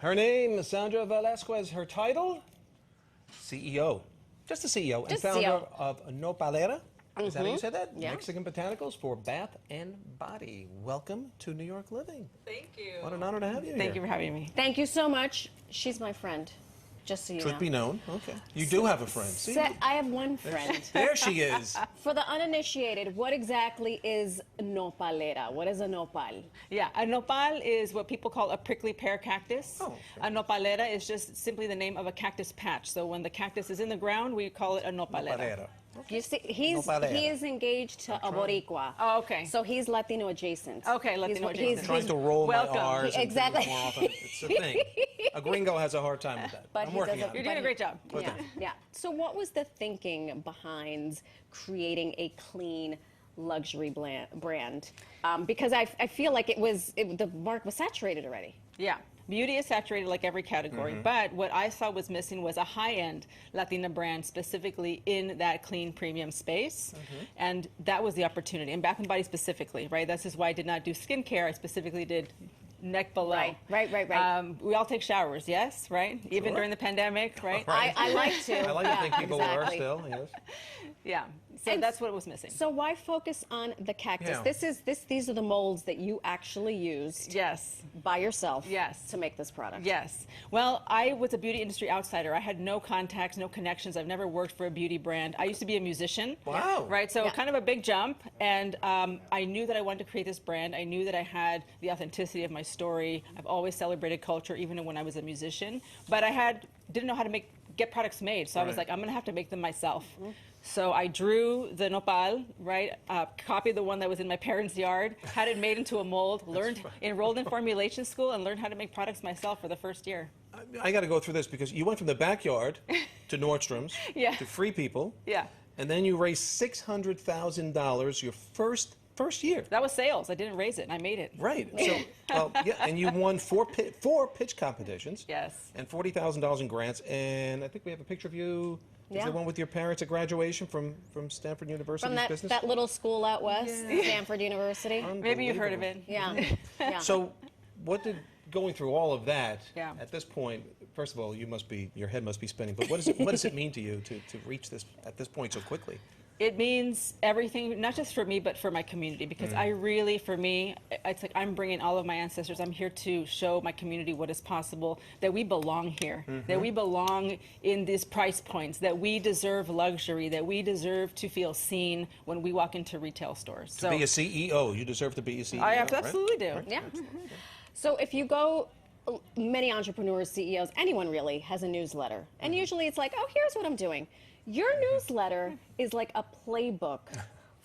Her name is Sandra Velasquez. Her title, CEO. Just the CEO and founder of Nopalera. Is that how you say that? Yeah. Mexican botanicals for bath and body. Welcome to New York Living. Thank you. What an honor to have you here. Thank you for having me. Thank you so much. She's my friend, just so you know. Should be known. Okay. You do have a friend. See? I have one friend. There she is. For the uninitiated, what exactly is Nopalera? What is a nopal? Yeah, a nopal is what people call a prickly pear cactus. Oh, okay. A nopalera is just simply the name of a cactus patch. So when the cactus is in the ground, we call it a nopalera. Nopalera. You see, he is engaged to a Boricua. Oh, okay. So he's Latino adjacent. Okay, Latino adjacent. I'm trying to roll Welcome. my R's and Exactly. do it more often. It's a thing. A gringo has a hard time with that. But I'm he working does on it- it. You're doing a great job. Okay. Yeah. So what was the thinking behind creating a clean luxury brand? Because I feel like the market was saturated already. Yeah. Beauty is saturated like every category, but what I saw was missing was a high-end Latina brand specifically in that clean premium space, and that was the opportunity. And Bath and Body specifically, right? This is why I did not do skincare. I specifically did neck below. Right. We all take showers, yes, right? Even during the pandemic, right? Right. I like to. I like to think people exactly. are still, yes. Yeah. So And that's what was missing. So why focus on the cactus? Yeah. These are the molds that you actually used Yes. by yourself Yes. to make this product. Yes. Well, I was a beauty industry outsider. I had no contacts, no connections. I've never worked for a beauty brand. I used to be a musician. Wow. Right? So Yeah. kind of a big jump. And I knew that I wanted to create this brand. I knew that I had the authenticity of my story. I've always celebrated culture, even when I was a musician. But I didn't know how to get products made. So I was like, I'm going to have to make them myself. So I drew the nopal, right? Copied the one that was in my parents' yard, had it made into a mold, enrolled in formulation school, and learned how to make products myself for the first year. I got to go through this because you went from the backyard to Nordstrom's Yeah. to Free People. Yeah. And then you raised $600,000 your first year. That was sales. I didn't raise it. I made it. Right. So, well, yeah, and you won four pitch competitions. Yes. And $40,000 in grants. And I think we have a picture of you. Is Yeah. there one with your parents at graduation from Stanford University's From business? that little school out west, Stanford University. Maybe you've heard of it. Yeah. Yeah. So, going through all of that, Yeah. at this point, first of all, your head must be spinning, but what does it mean to you to reach this at this point so quickly? It means everything, not just for me, but for my community. Because I really, for me, it's like I'm bringing all of my ancestors. I'm here to show my community what is possible, that we belong here, that we belong in these price points, that we deserve luxury, that we deserve to feel seen when we walk into retail stores. To be a CEO, you deserve to be a CEO. I right? absolutely do. Yeah. So if you go, many entrepreneurs, CEOs, anyone really has a newsletter. And usually it's like, oh, here's what I'm doing. Your newsletter is like a playbook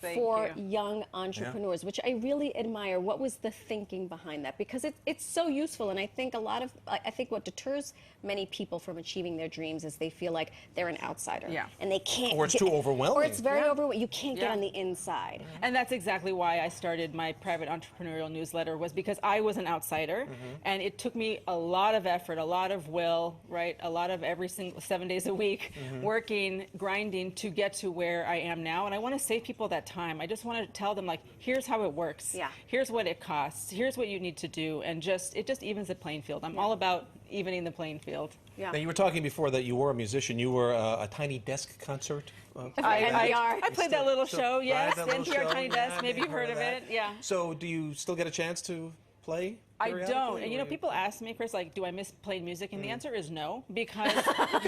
Thank for you. young entrepreneurs, which I really admire. What was the thinking behind that? Because it's so useful, and I think I think what deters many people from achieving their dreams is they feel like they're an outsider, Yeah. and they can't. Or it's too overwhelming. Or it's very overwhelming. You can't get Yeah. on the inside. And that's exactly why I started my private entrepreneurial newsletter, was because I was an outsider, and it took me a lot of effort, a lot of will, right? A lot of every single 7 days a week, working, grinding to get to where I am now. And I want to save people that time. I just want to tell them, like, here's how it works. Yeah. Here's what it costs. Here's what you need to do. And it just evens the playing field. I'm all about evening the playing field. Yeah. Now, you were talking before that you were a musician. You were a Tiny Desk concert. NPR. I played that little show, right, yes. that little NPR show. Tiny Yeah, Desk, maybe you've heard of that. it. Yeah. So, do you still get a chance to play? I periodically, don't. And you know, or people ask me, Chris, like, do I miss playing music? And the answer is no, because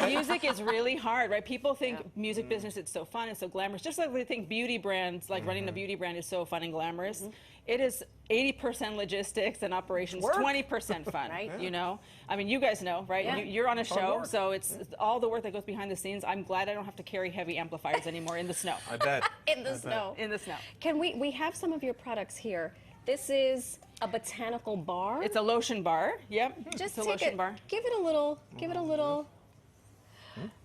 music is really hard, right? People think music business is so fun and so glamorous, just like they think beauty brands, like running a beauty brand is so fun and glamorous. It is 80% logistics and operations, 20% fun, Right. you know? I mean, you guys know, right? Yeah. You're on a show, work. so it's all the work that goes behind the scenes. I'm glad I don't have to carry heavy amplifiers anymore in the snow. I bet. In the snow. In the snow. Can we have some of your products here? This is a botanical bar. It's a lotion bar. Yep. Just it's a take lotion it, bar. give it a little.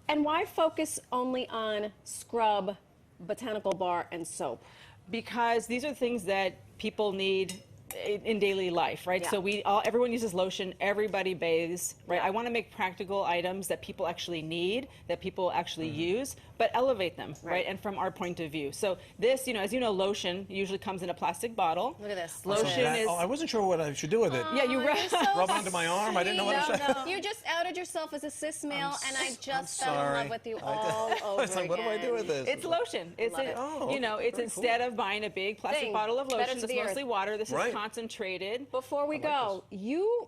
And why focus only on scrub, botanical bar, and soap? Because these are things that people need in daily life, right? Yeah. So everyone uses lotion, everybody bathes, right? I want to make practical items that people actually need, that people actually use, but elevate them, right? And from our point of view. So this, as you know, lotion usually comes in a plastic bottle. Look at this. Lotion is. I wasn't sure what I should do with it. Yeah, you You're so Rub it onto my arm. I didn't know what to say. You just outed yourself as a cis male, and I just fell in sorry. love with you all over It's like, what do I do with this? It's lotion. It's Love it. it's instead of buying a big plastic Thing. bottle of Better lotion to that's the earth. mostly water. This Right. is concentrated. Before we go, you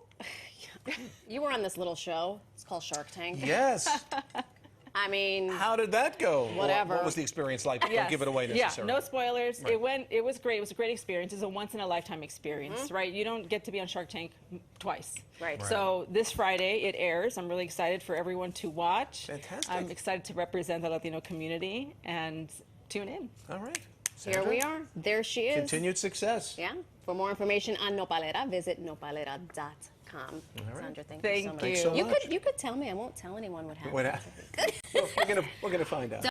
were on this little show. It's called Shark Tank. Yes. I mean, How did that go? Whatever. What was the experience like? Don't Yes. give it away necessarily. Yeah, no spoilers. It was great. It was a great experience. It's a once in a lifetime experience, right? You don't get to be on Shark Tank twice. Right. So this Friday it airs. I'm really excited for everyone to watch. Fantastic. I'm excited to represent the Latino community and tune in. All right. here Sandra, we are. There she is. Continued success. Yeah. For more information on Nopalera, visit nopalera.com. right. Sandra, thank Thank you so much. you. Thanks so much. You could tell me. I won't tell anyone what happened. We're gonna find out.